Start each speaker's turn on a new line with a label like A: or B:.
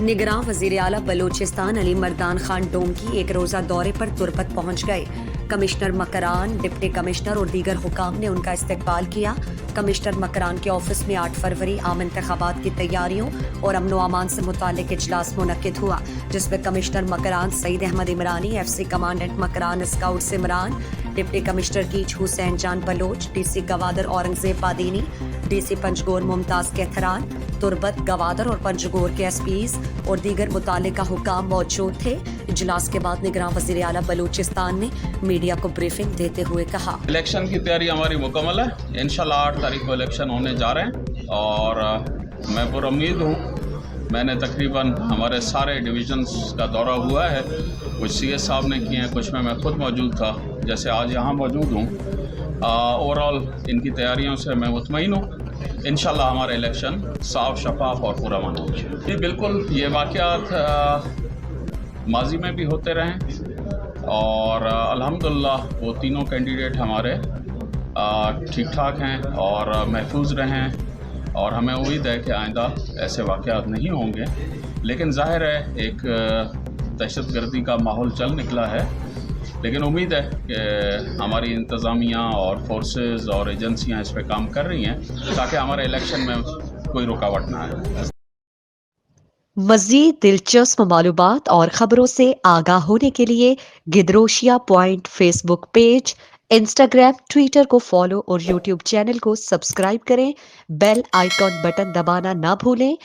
A: निगरां वजीर आला बलोचिस्तान अली मर्दान खान डोम की एक रोज़ा दौरे पर तुर्बत पहुंच गए। कमिश्नर मकरान, डिप्टी कमिश्नर और दीगर हुकाम ने उनका इस्तकबाल किया। कमिश्नर मकरान के ऑफिस में 8 फरवरी आम इंतखाबात की तैयारियों और अमन व अमान से मुतालिक इजलास मुनक्किद हुआ, जिसमें commissioner Makran Saeed Ahmed Imrani, FC commandant Makran scout सिमरान, deputy commissioner Kech Hussain Jan Baloch, DC Gwadar Aurangzeb Badini, DC Panjgur Mumtaz कैथरान, तुर्बत, गवादर और पंजगोर के SPs और दीगर मुतालिका हुकाम मौजूद थे। इजलास के बाद निगरान वज़ीर आला बलूचिस्तान ने मीडिया को ब्रीफिंग देते हुए कहा,
B: इलेक्शन की तैयारी हमारी मुकम्मल है। इंशाल्लाह 8 तारीख को इलेक्शन होने जा रहे हैं और मैं पुरुम्मीद हूँ। मैंने तकरीबन हमारे सारे डिवीज़न्स का दौरा हुआ है, कुछ CS साहब ने किए हैं, कुछ में मैं खुद मौजूद था, जैसे आज यहाँ मौजूद हूँ। ओवरऑल इनकी तैयारियों से मैं मुतमईन हूँ। इंशाल्लाह हमारा इलेक्शन साफ, शफाफ और पुरअमन होगा। जी बिल्कुल, ये वाक़यात माजी में भी होते रहे और अल्हम्दुलिल्लाह वो तीनों कैंडिडेट हमारे ठीक ठाक हैं और महफूज रहें और हमें उम्मीद है कि आइंदा ऐसे वाक़यात नहीं होंगे। लेकिन ज़ाहिर है एक दहशतगर्दी का माहौल चल निकला है, लेकिन उम्मीद है कि हमारी इंतज़ामिया और फोर्सेस और एजेंसियां इस पर काम कर रही हैं ताकि हमारे इलेक्शन में कोई रुकावट ना आए।
A: मज़ीद दिलचस्प मालूमात और ख़बरों से आगाह होने के लिए Gedrosia point Facebook page, Instagram, Twitter को फॉलो और यूट्यूब चैनल को सब्सक्राइब करें। बेल आइकॉन बटन दबाना ना भूलें।